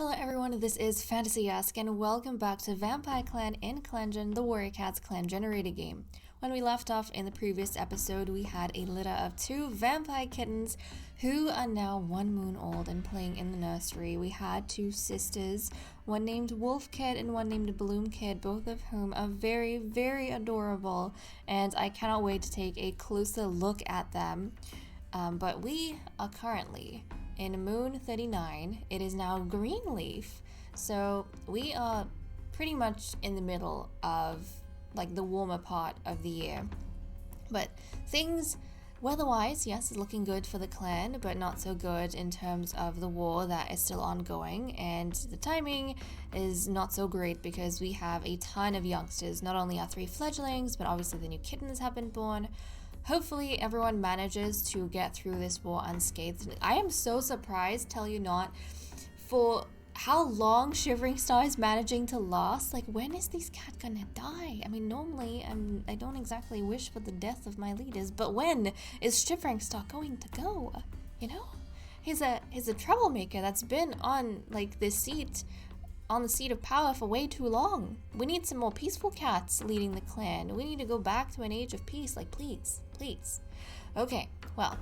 Hello everyone, this is Fantasy Ask and welcome back to Vampire Clan in ClanGen, the Warrior Cats clan generator game. When we left off in the previous episode, we had a litter of two vampire kittens who are now 1 moon old and playing in the nursery. We had two sisters, one named Wolf Kid and one named Bloom Kid, both of whom are very, very adorable, and I cannot wait to take a closer look at them. But we are currently in Moon 39. It is now Greenleaf, so we are pretty much in the middle of like the warmer part of the year. But things weather-wise, yes, is looking good for the clan, but not so good in terms of the war that is still ongoing, and the timing is not so great because we have a ton of youngsters. Not only our 3 fledglings, but obviously the new kittens have been born. Hopefully everyone manages to get through this war unscathed. I am so surprised, tell you not, for how long Shivering Star is managing to last. Like, when is this cat gonna die? I mean, normally I don't exactly wish for the death of my leaders, but when is Shivering Star going to go? You know? He's a troublemaker that's been on like the seat of power for way too long. We need some more peaceful cats leading the clan. We need to go back to an age of peace, like please. Okay, well,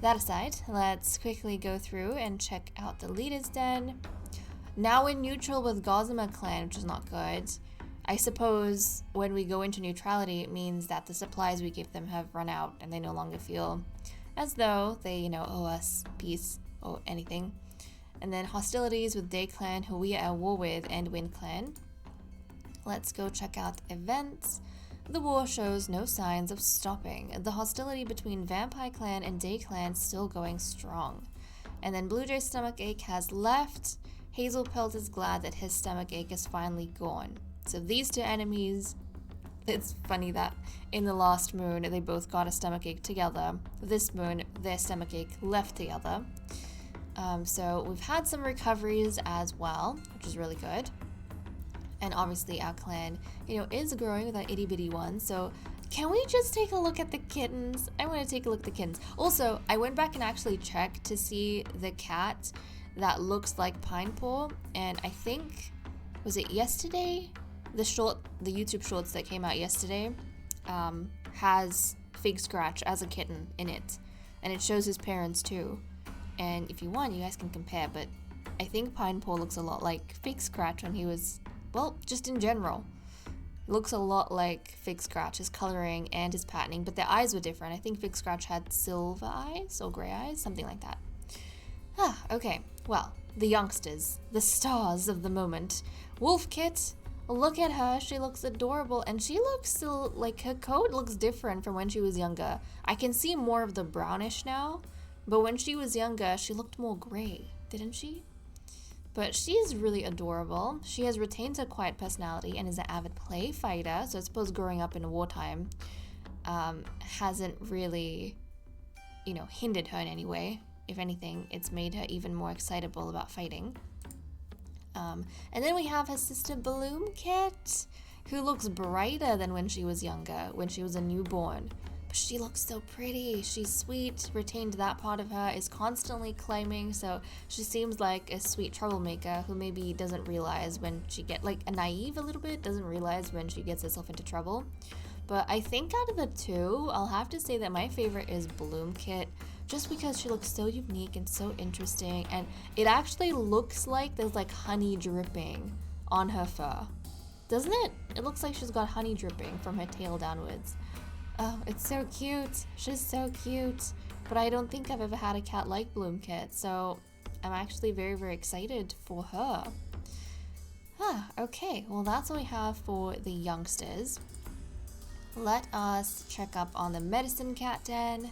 that aside, let's quickly go through and check out the leaders den. Now in neutral with Gossamer clan, which is not good. I suppose when we go into neutrality, it means that the supplies we give them have run out and they no longer feel as though they, owe us peace or anything. And then hostilities with Day Clan, who we are at war with, and Wind Clan. Let's go check out events. The war shows no signs of stopping. The hostility between Vampire Clan and Day Clan still going strong. And then Blue Jay's stomachache has left. Hazel Pelt is glad that his stomachache is finally gone. So these two enemies, it's funny that in the last moon they both got a stomachache together. This moon, their stomachache left together. So we've had some recoveries as well, which is really good. And obviously our clan, is growing with our itty bitty one. So can we just take a look at the kittens? I want to take a look at the kittens. Also, I went back and actually checked to see the cat that looks like Pineapple. And I think, was it yesterday? The YouTube shorts that came out yesterday has Fig Scratch as a kitten in it. And it shows his parents too. And if you want, you guys can compare, but I think Pineapple looks a lot like Fig Scratch when he was, well, just in general. Looks a lot like Fig Scratch, his coloring and his patterning, but their eyes were different. I think Fig Scratch had silver eyes or gray eyes, something like that. Okay, well, the youngsters, the stars of the moment. Wolf Kit, look at her, she looks adorable, and she looks still, like, her coat looks different from when she was younger. I can see more of the brownish now. But when she was younger, she looked more gray, didn't she? But she is really adorable. She has retained her quiet personality and is an avid play fighter, so I suppose growing up in wartime hasn't really, hindered her in any way. If anything, it's made her even more excitable about fighting. And then we have her sister Bloom Kit, who looks brighter than when she was younger, when she was a newborn. She looks so pretty, she's sweet, retained that part of her, is constantly climbing, so she seems like a sweet troublemaker who maybe doesn't realize when she naive a little bit, doesn't realize when she gets herself into trouble. But I think out of the two, I'll have to say that my favorite is Bloom Kit, just because she looks so unique and so interesting, and it actually looks like there's like honey dripping on her fur. Doesn't it? It looks like she's got honey dripping from her tail downwards. Oh, it's so cute. She's so cute. But I don't think I've ever had a cat like Bloom Kit, so I'm actually very, very excited for her. Okay, well that's what we have for the youngsters. Let us check up on the medicine cat den.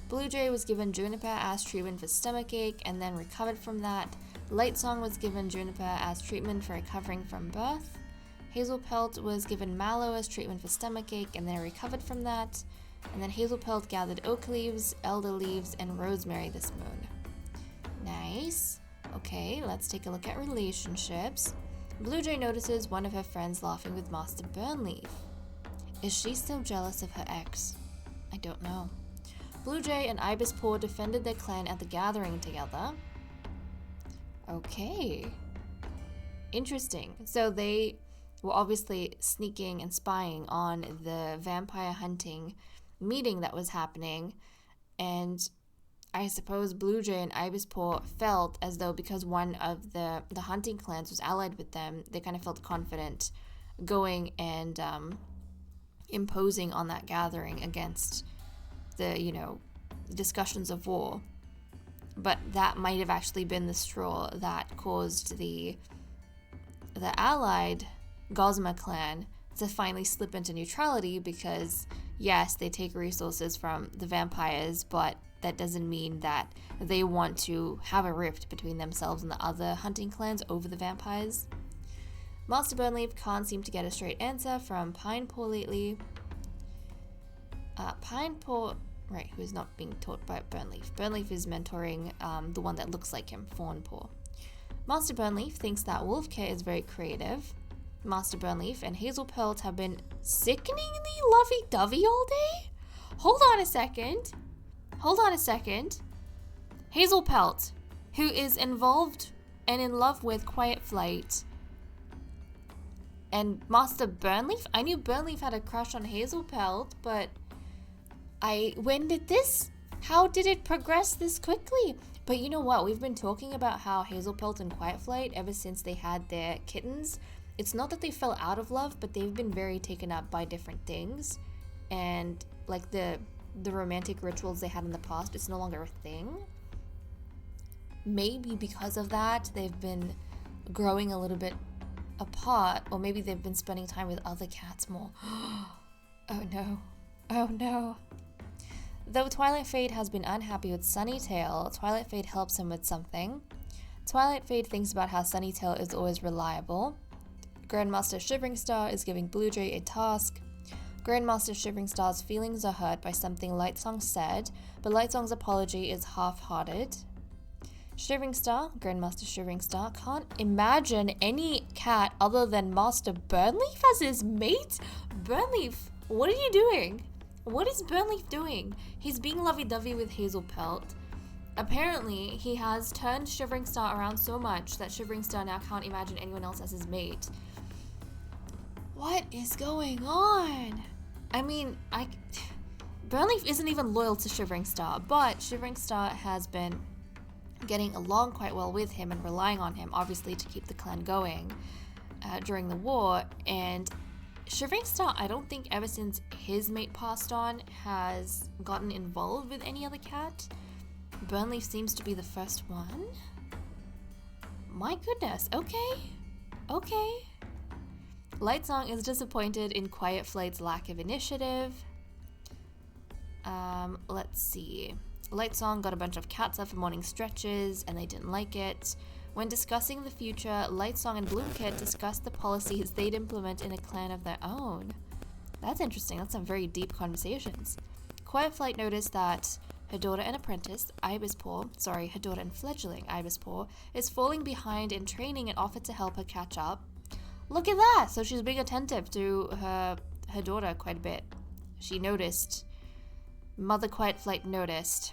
Blue Jay was given Juniper as treatment for stomachache and then recovered from that. Light Song was given Juniper as treatment for recovering from birth. Hazel Pelt was given mallow as treatment for stomachache and then recovered from that. And then Hazel Pelt gathered oak leaves, elder leaves, and rosemary this moon. Nice. Okay, let's take a look at relationships. Blue Jay notices one of her friends laughing with Master Burnleaf. Is she still jealous of her ex? I don't know. Blue Jay and Ibis Paw defended their clan at the gathering together. Okay. Interesting. So they were obviously sneaking and spying on the vampire hunting meeting that was happening, and I suppose Blue Jay and Ibispaw felt as though because one of the hunting clans was allied with them, they kind of felt confident going and imposing on that gathering against the, discussions of war. But that might have actually been the straw that caused the allied Gosma clan to finally slip into neutrality, because yes, they take resources from the vampires, but that doesn't mean that they want to have a rift between themselves and the other hunting clans over the vampires. Master Burnleaf can't seem to get a straight answer from Pinepaw lately. Pinepaw, right, who is not being taught by Burnleaf. Burnleaf is mentoring the one that looks like him, Fawnpaw. Master Burnleaf thinks that Wolfkit is very creative. Master Burnleaf and Hazel Pelt have been sickeningly lovey-dovey all day? Hold on a second. Hazel Pelt, who is involved and in love with Quiet Flight, and Master Burnleaf? I knew Burnleaf had a crush on Hazel Pelt, but how did it progress this quickly? But you know what? We've been talking about how Hazel Pelt and Quiet Flight, ever since they had their kittens, it's not that they fell out of love, but they've been very taken up by different things. And like the romantic rituals they had in the past, it's no longer a thing. Maybe because of that, they've been growing a little bit apart, or maybe they've been spending time with other cats more. Oh no. Though Twilight Fade has been unhappy with Sunnytail, Twilight Fade helps him with something. Twilight Fade thinks about how Sunnytail is always reliable. Grandmaster Shivering Star is giving Blue Jay a task. Grandmaster Shivering Star's feelings are hurt by something Lightsong said, but Lightsong's apology is half-hearted. Grandmaster Shivering Star, can't imagine any cat other than Master Burnleaf as his mate? Burnleaf, what are you doing? What is Burnleaf doing? He's being lovey-dovey with Hazel Pelt. Apparently, he has turned Shivering Star around so much that Shivering Star now can't imagine anyone else as his mate. What is going on? I mean, Burnleaf isn't even loyal to Shivering Star, but Shivering Star has been getting along quite well with him and relying on him, obviously, to keep the clan going during the war. And Shivering Star, I don't think ever since his mate passed on, has gotten involved with any other cat. Burnleaf seems to be the first one. My goodness, okay. Lightsong is disappointed in Quiet Flight's lack of initiative. Let's see. Lightsong got a bunch of cats up for morning stretches, and they didn't like it. When discussing the future, Lightsong and Bloomkit discussed the policies they'd implement in a clan of their own. That's interesting. That's some very deep conversations. Quiet Flight noticed that her daughter and apprentice, her daughter and fledgling, Ibispaw, is falling behind in training and offered to help her catch up. Look at that! So she's being attentive to her daughter quite a bit. She noticed. Mother Quiet Flight noticed.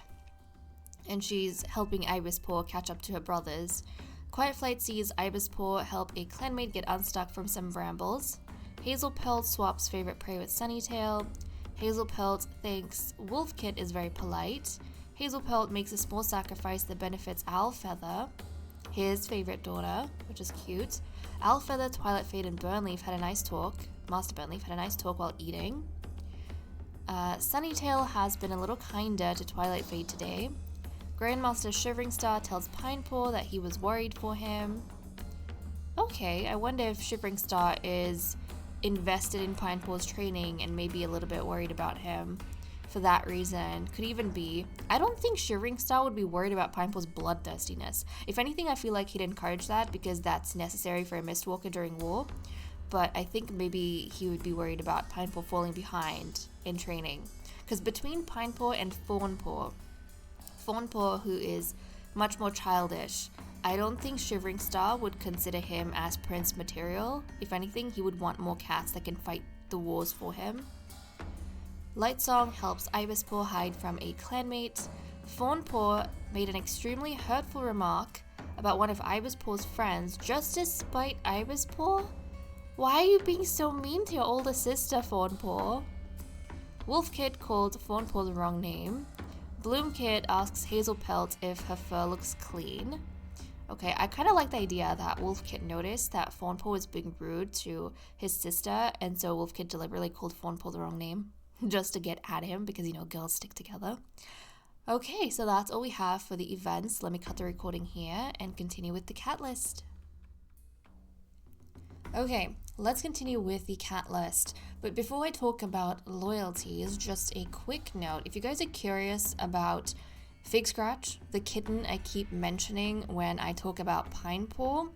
And she's helping Ibispaw catch up to her brothers. Quiet Flight sees Ibispaw help a clanmate get unstuck from some brambles. Hazel Pelt swaps favorite prey with Sunnytail. Hazel Pelt thinks Wolfkit is very polite. Hazel Pelt makes a small sacrifice that benefits Owlfeather, his favorite daughter, which is cute. Owlfeather, Twilight Fade, and Burnleaf had a nice talk. Master Burnleaf had a nice talk while eating. Sunnytail has been a little kinder to Twilight Fade today. Grandmaster Shivering Star tells Pinepaw that he was worried for him. Okay, I wonder if Shivering Star is invested in Pinepaw's training and maybe a little bit worried about him for that reason. Could even be. I don't think Shivering Star would be worried about Pinepaw's bloodthirstiness. If anything, I feel like he'd encourage that because that's necessary for a Mistwalker during war. But I think maybe he would be worried about Pinepaw falling behind in training. Because between Pinepaw and Fawnpaw, who is much more childish, I don't think Shivering Star would consider him as prince material. If anything, he would want more cats that can fight the wars for him. Lightsong helps Ibispaw hide from a clanmate. Fawnpaw made an extremely hurtful remark about one of Ibispoor's friends just to spite Ibispoor? Why are you being so mean to your older sister, Fawnpaw? Wolfkid called Fawnpaw the wrong name. Bloomkid asks Hazelpelt if her fur looks clean. Okay, I kind of like the idea that Wolfkid noticed that Fawnpaw was being rude to his sister, and so Wolfkid deliberately called Fawnpaw the wrong name just to get at him because, you know, girls stick together. Okay, so that's all we have for the events. Let me cut the recording here and continue with the cat list. Okay, let's continue with the cat list. But before I talk about loyalties, just a quick note. If you guys are curious about Fig Scratch, the kitten I keep mentioning when I talk about Pinepaw,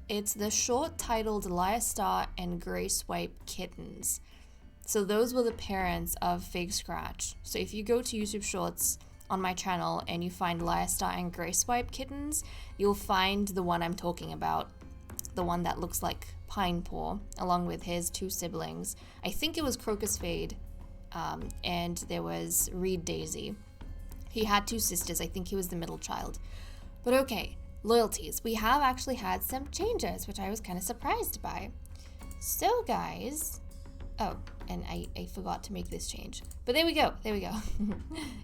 it's the short-titled Lyrestar and Grey Swipe kittens. So those were the parents of Fig Scratch. So if you go to YouTube Shorts on my channel and you find Lyrestar and Grey Swipe kittens, you'll find the one I'm talking about, the one that looks like Pinepaw, along with his two siblings. I think it was Crocus Fade, and there was Reed Daisy. He had two sisters. I think he was the middle child. But okay, loyalties. We have actually had some changes, which I was kind of surprised by. So guys, oh, and I forgot to make this change. But there we go.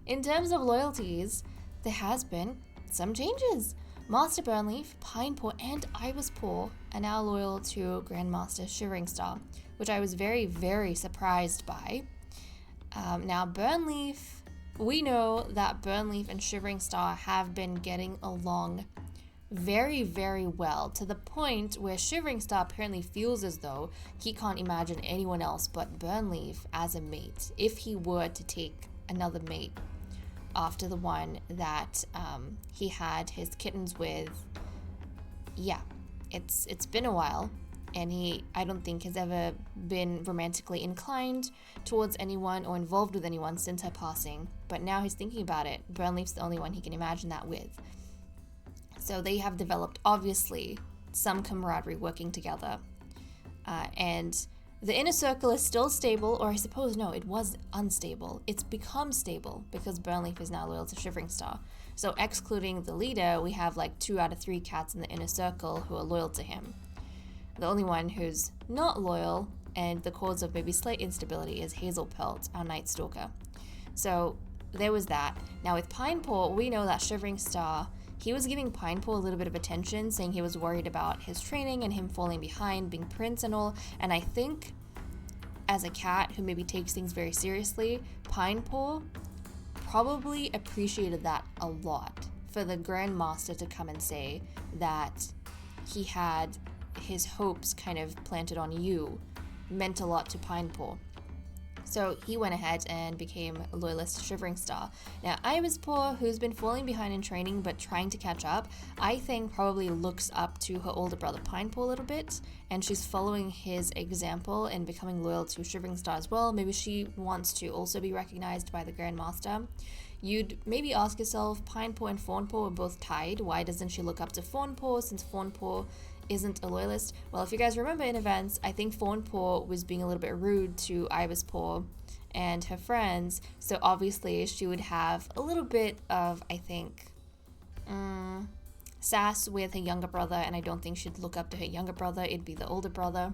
In terms of loyalties, there has been some changes. Master Burnleaf, Pinepaw, and Ibispoor are now loyal to Grandmaster Shivering Star, which I was very, very surprised by. Now, Burnleaf, we know that Burnleaf and Shivering Star have been getting along very, very well, to the point where Shivering Star apparently feels as though he can't imagine anyone else but Burnleaf as a mate, if he were to take another mate after the one that he had his kittens with. Yeah, it's been a while, and I don't think has ever been romantically inclined towards anyone or involved with anyone since her passing, but now he's thinking about it. Burnleaf's the only one he can imagine that with. So they have developed, obviously, some camaraderie working together. And the inner circle is still stable, or I suppose, no, it was unstable. It's become stable because Burnleaf is now loyal to Shivering Star. So excluding the leader, we have like 2 out of 3 cats in the inner circle who are loyal to him. The only one who's not loyal, and the cause of maybe slight instability, is Hazelpelt, our Nightstalker. So there was that. Now with Pinepaw, we know that Shivering Star, he was giving Pinepaw a little bit of attention, saying he was worried about his training and him falling behind, being prince and all. And I think, as a cat who maybe takes things very seriously, Pinepaw probably appreciated that a lot. For the Grandmaster to come and say that he had his hopes kind of planted on you meant a lot to Pinepaw. So he went ahead and became a loyalist to Shivering Star. Now, Ibispoor, who's been falling behind in training but trying to catch up, I think probably looks up to her older brother Pinepaw a little bit, and she's following his example and becoming loyal to Shivering Star as well. Maybe she wants to also be recognized by the Grandmaster. You'd maybe ask yourself, Pinepaw and Fawnpaw were both tied. Why doesn't she look up to Fawnpaw, since Fawnpaw isn't a loyalist? Well, if you guys remember in events, I think Fawnpaw was being a little bit rude to Ibispoor and her friends, so obviously she would have a little bit of, I think, sass with her younger brother, and I don't think she'd look up to her younger brother. It'd be the older brother,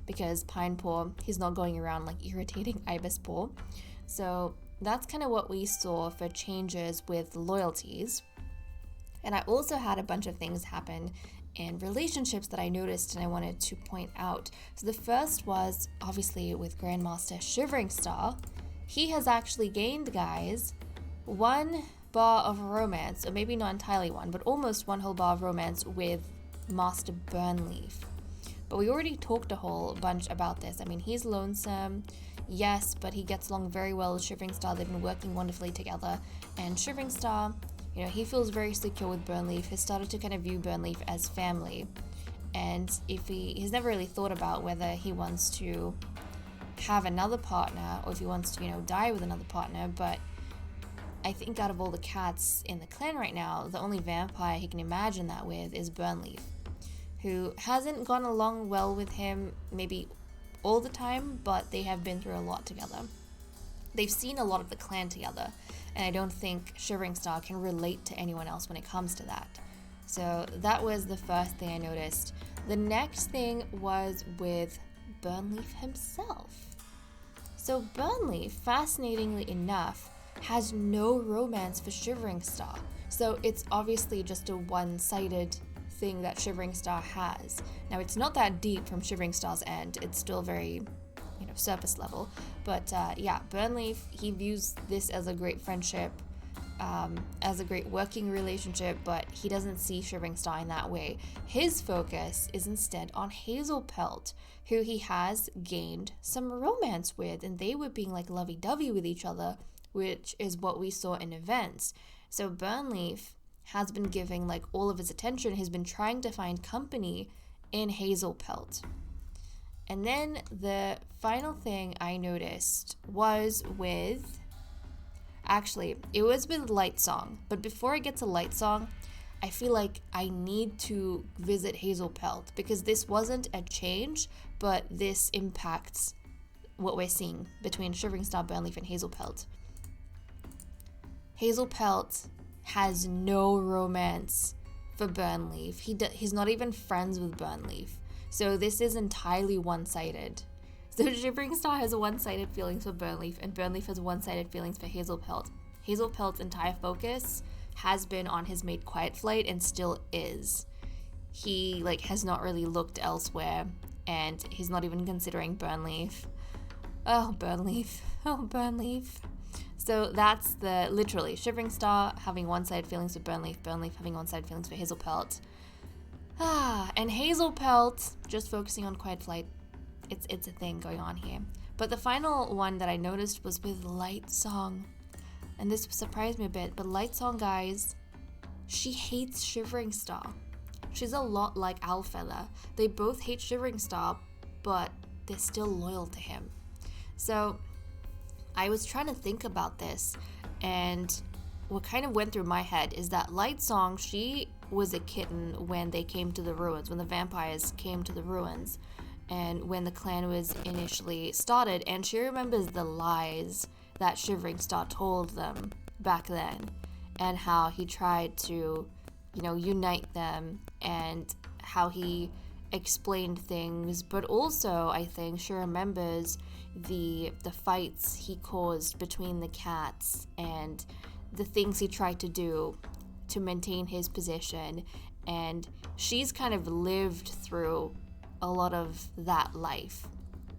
because Pinepaw, he's not going around like irritating Ibispoor. So that's kind of what we saw for changes with loyalties. And I also had a bunch of things happen in relationships that I noticed and I wanted to point out. So the first was obviously with Grandmaster Shivering Star. He has actually gained, guys, 1 bar of romance, or maybe not entirely 1, but almost 1 whole bar of romance with Master Burnleaf. But we already talked a whole bunch about this. I mean, he's lonesome, yes, but he gets along very well with Shivering Star. They've been working wonderfully together, and Shivering Star, you know, he feels very secure with Burnleaf. He's started to kind of view Burnleaf as family. And if he's never really thought about whether he wants to have another partner or if he wants to, you know, die with another partner. But I think out of all the cats in the clan right now, the only vampire he can imagine that with is Burnleaf, who hasn't gone along well with him maybe all the time, but they have been through a lot together. They've seen a lot of the clan together, and I don't think Shivering Star can relate to anyone else when it comes to that. So that was the first thing I noticed. The next thing was with Burnleaf himself. So Burnleaf, fascinatingly enough, has no romance for Shivering Star. So it's obviously just a one-sided thing that Shivering Star has. Now it's not that deep from Shivering Star's end. It's still very, surface level. But Burnleaf, he views this as a great friendship, as a great working relationship, but he doesn't see Shivering Star in that way. His focus is instead on Hazelpelt, who he has gained some romance with, and they were being like lovey-dovey with each other, which is what we saw in events. So Burnleaf has been giving like all of his attention. He's been trying to find company in Hazelpelt. And then the final thing I noticed was with... Actually, it was with Lightsong. But before I get to Lightsong, I feel like I need to visit Hazelpelt, because this wasn't a change, but this impacts what we're seeing between Shivering Star, Burnleaf, and Hazelpelt. Hazelpelt has no romance for Burnleaf. He's not even friends with Burnleaf. So this is entirely one-sided. So Shivering Star has one-sided feelings for Burnleaf, and Burnleaf has one-sided feelings for Hazelpelt. Hazelpelt's entire focus has been on his mate Quiet Flight, and still is. He has not really looked elsewhere, and he's not even considering Burnleaf. Oh, Burnleaf. Oh, Burnleaf. So that's literally Shivering Star having one-sided feelings for Burnleaf, Burnleaf having one-sided feelings for Hazelpelt. And Hazelpelt just focusing on Quiet Flight. It's a thing going on here. But the final one that I noticed was with Lightsong. And this surprised me a bit, but Lightsong, guys, she hates Shivering Star. She's a lot like Owlfeather. They both hate Shivering Star, but they're still loyal to him. So I was trying to think about this, and what kind of went through my head is that Lightsong, she was a kitten when they came to the ruins, when the vampires came to the ruins, and when the clan was initially started, and she remembers the lies that Shivering Star told them back then, and how he tried to, unite them, and how he explained things, but also I think she remembers the fights he caused between the cats and the things he tried to do to maintain his position, and she's kind of lived through a lot of that life,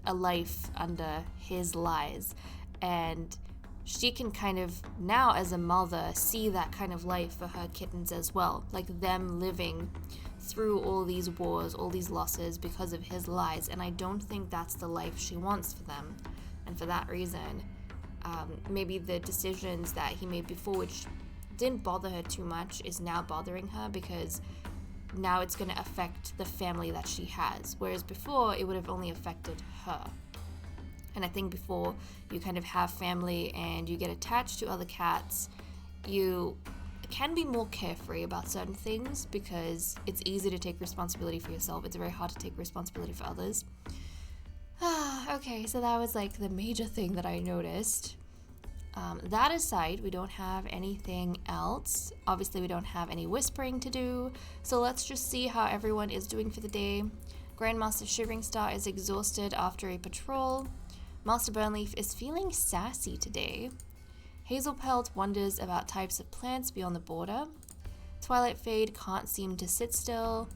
a life under his lies, and she can kind of now as a mother see that kind of life for her kittens as well, like them living through all these wars, all these losses because of his lies, and I don't think that's the life she wants for them. And for that reason, maybe the decisions that he made before, which didn't bother her too much, is now bothering her, because now it's going to affect the family that she has, whereas before it would have only affected her. And I think before you kind of have family and you get attached to other cats, you can be more carefree about certain things, because it's easy to take responsibility for yourself. It's very hard to take responsibility for others. Okay, so that was the major thing that I noticed. That aside, we don't have anything else. Obviously, we don't have any whispering to do. So let's just see how everyone is doing for the day. Grandmaster Shivering Star is exhausted after a patrol. Master Burnleaf is feeling sassy today. Hazelpelt wonders about types of plants beyond the border. Twilight Fade can't seem to sit still.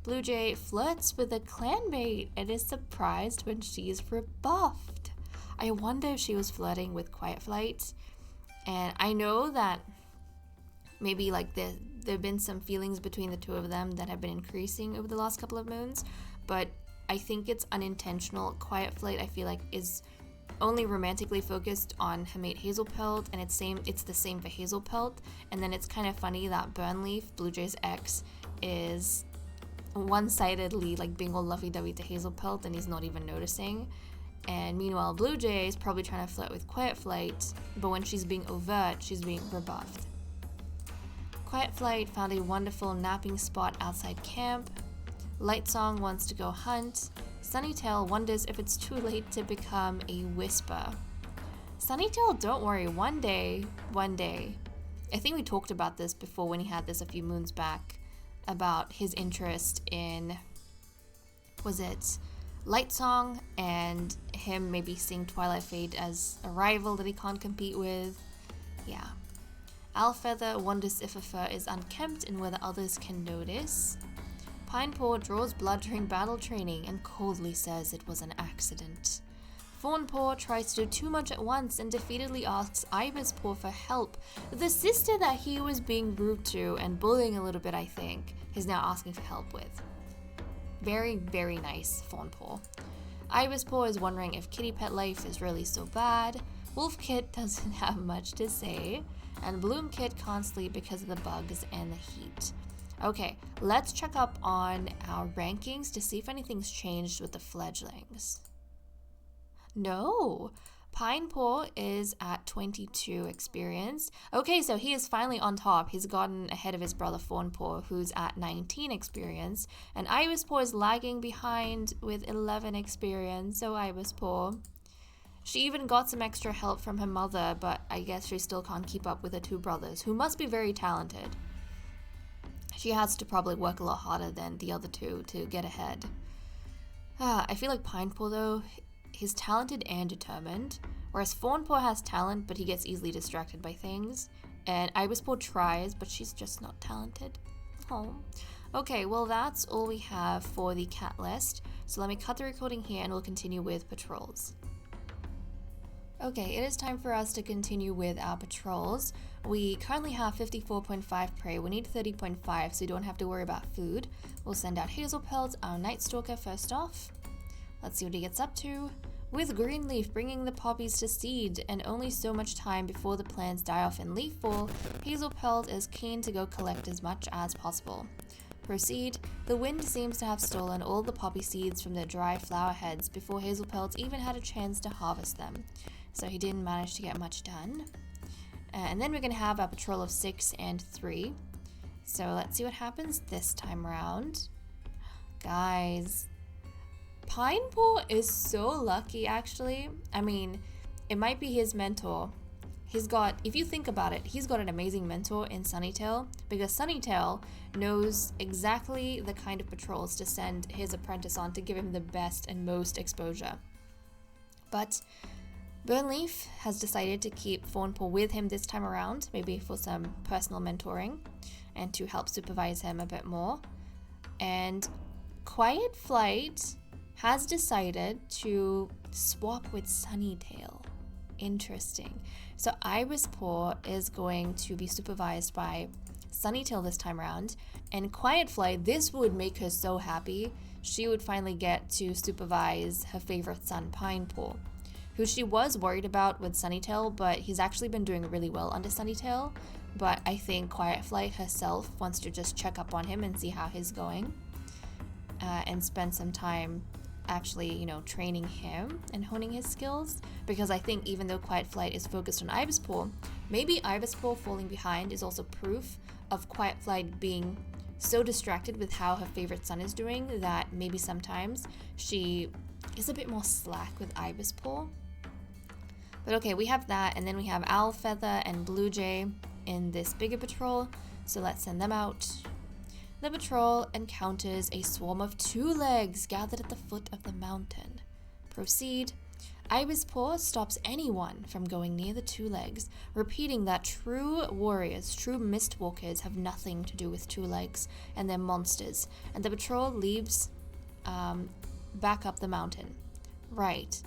Blue Jay flirts with a clanmate and is surprised when she's rebuffed. I wonder if she was flirting with Quiet Flight. And I know that maybe there have been some feelings between the two of them that have been increasing over the last couple of moons, but I think it's unintentional. Quiet Flight, I feel like, is only romantically focused on her mate Hazelpelt, and it's the same for Hazelpelt. And then it's kind of funny that Burnleaf, Blue Jay's ex, is one-sidedly being all lovey-dovey to Hazelpelt, and he's not even noticing. And meanwhile, Blue Jay is probably trying to flirt with Quiet Flight, but when she's being overt, she's being rebuffed. Quiet Flight found a wonderful napping spot outside camp. Lightsong wants to go hunt. Sunnytail wonders if it's too late to become a whisper. Sunnytail, don't worry, one day. I think we talked about this before when he had this a few moons back. about his interest in, was it Light Song, and him maybe seeing Twilight Fade as a rival that he can't compete with. Yeah. Alfeather wonders if a fur is unkempt and whether others can notice. Pinepaw draws blood during battle training and coldly says it was an accident. Fawnpaw tries to do too much at once and defeatedly asks Ibispaw for help. The sister that he was being rude to and bullying a little bit, I think, he's now asking for help with. Very, very nice, Fawnpaw. Ibispaw is wondering if kitty pet life is really so bad. Wolfkit doesn't have much to say. And Bloomkit can't sleep because of the bugs and the heat. Okay, let's check up on our rankings to see if anything's changed with the fledglings. No, Pinepaw is at 22 experience. Okay, so he is finally on top. He's gotten ahead of his brother Fawnpaw, who's at 19 experience. And Ibispaw is lagging behind with 11 experience. So Ibispaw. She even got some extra help from her mother, but I guess she still can't keep up with her two brothers, who must be very talented. She has to probably work a lot harder than the other two to get ahead. I feel like Pinepaw, though, he's talented and determined, whereas Fawnpaw has talent, but he gets easily distracted by things, and Ibispaw tries, but she's just not talented. Oh. Okay, well that's all we have for the cat list, so let me cut the recording here and we'll continue with patrols. Okay, it is time for us to continue with our patrols. We currently have 54.5 prey. We need 30.5, so we don't have to worry about food. We'll send out Hazelpelt, our Nightstalker, first off. Let's see what he gets up to. With Greenleaf bringing the poppies to seed and only so much time before the plants die off in leaf fall, Hazelpelt is keen to go collect as much as possible. Proceed. The wind seems to have stolen all the poppy seeds from their dry flower heads before Hazelpelt even had a chance to harvest them. So he didn't manage to get much done. And then we're going to have a patrol of 6 and 3. So let's see what happens this time around. Guys, Pinepaw is so lucky, actually. I mean, it might be his mentor. He's got, if you think about it, he's got an amazing mentor in Sunnytail, because Sunnytail knows exactly the kind of patrols to send his apprentice on to give him the best and most exposure. But Burnleaf has decided to keep Fawnpaw with him this time around, maybe for some personal mentoring and to help supervise him a bit more. And Quiet Flight has decided to swap with Sunnytail. Interesting. So Ibispaw is going to be supervised by Sunnytail this time around, and Quiet Flight, this would make her so happy. She would finally get to supervise her favorite son, Pinepaw, who she was worried about with Sunnytail, but he's actually been doing really well under Sunnytail. But I think Quiet Flight herself wants to just check up on him and see how he's going, and spend some time actually, training him and honing his skills, because I think even though Quiet Flight is focused on Ibispaw, maybe Ibispaw falling behind is also proof of Quiet Flight being so distracted with how her favorite son is doing that maybe sometimes she is a bit more slack with Ibispaw. But okay, we have that, and then we have Owlfeather and Bluejay in this bigger patrol, so let's send them out. The patrol encounters a swarm of two legs gathered at the foot of the mountain. Proceed. Ibispaw stops anyone from going near the two legs, repeating that true warriors, true Mistwalkers, have nothing to do with two legs, and they're monsters. And the patrol leaves back up the mountain. Right.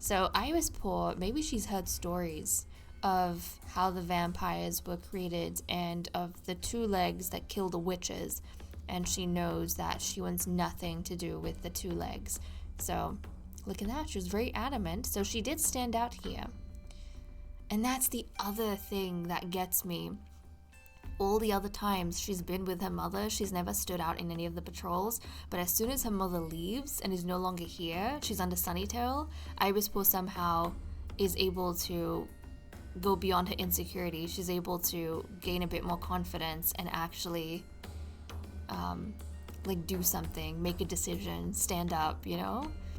So Ibispaw, maybe she's heard stories of how the vampires were created and of the two legs that kill the witches, and she knows that she wants nothing to do with the two legs. So look at that, she was very adamant, so she did stand out here. And that's the other thing that gets me. All the other times she's been with her mother, she's never stood out in any of the patrols, but as soon as her mother leaves and is no longer here, she's under Sunnytail, Ibispaw somehow is able to go beyond her insecurity. She's able to gain a bit more confidence and actually do something, make a decision, stand up,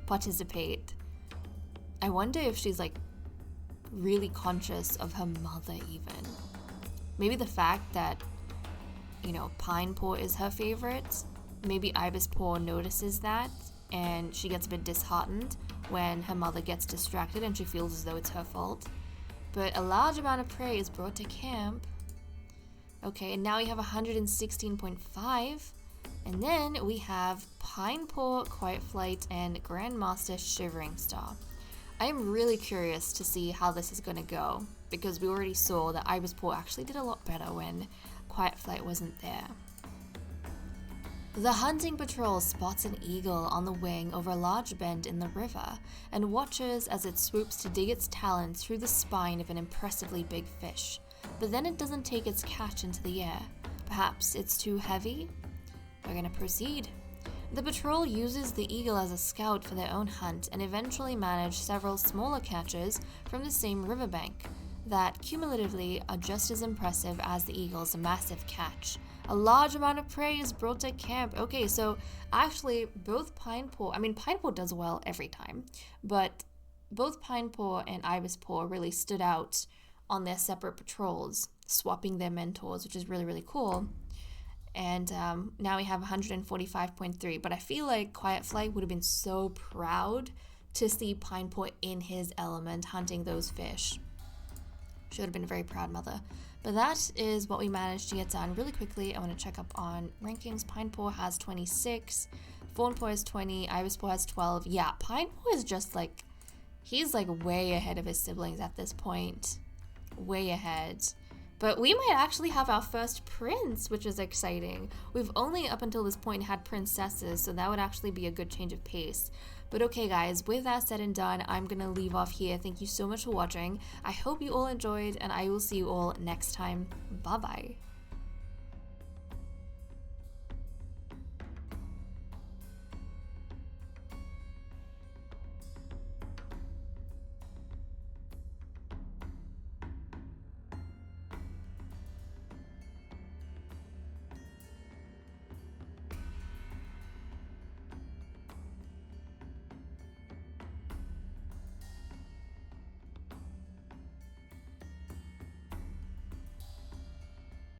participate. I wonder if she's really conscious of her mother even. Maybe the fact that you know, Pine Paw is her favorite. Maybe Ibis Paw notices that, and she gets a bit disheartened when her mother gets distracted and she feels as though it's her fault. But a large amount of prey is brought to camp. Okay, and now we have 116.5. And then we have Pine Paw, Quiet Flight, and Grandmaster Shivering Star. I am really curious to see how this is going to go, because we already saw that Ibis Paw actually did a lot better when Quiet Flight wasn't there. The hunting patrol spots an eagle on the wing over a large bend in the river and watches as it swoops to dig its talons through the spine of an impressively big fish. But then it doesn't take its catch into the air. Perhaps it's too heavy? We're gonna proceed. The patrol uses the eagle as a scout for their own hunt and eventually manage several smaller catches from the same riverbank that cumulatively are just as impressive as the eagle's massive catch. A large amount of prey is brought to camp. Okay, so actually both Pine Paw does well every time, but both Pine Paw and Ibis Paw really stood out on their separate patrols, swapping their mentors, which is really, really cool. And now we have 145.3, but I feel like Quiet Flight would have been so proud to see Pine Paw in his element hunting those fish. She would have been a very proud mother. But that is what we managed to get done really quickly. I want to check up on rankings. Pine Paw has 26, Fawn Paw has 20, Ibis Paw has 12. Yeah, Pine Paw is just like, he's like way ahead of his siblings at this point. Way ahead. But we might actually have our first prince, which is exciting. We've only up until this point had princesses, so that would actually be a good change of pace. But okay guys, with that said and done, I'm gonna leave off here. Thank you so much for watching. I hope you all enjoyed, and I will see you all next time. Bye bye.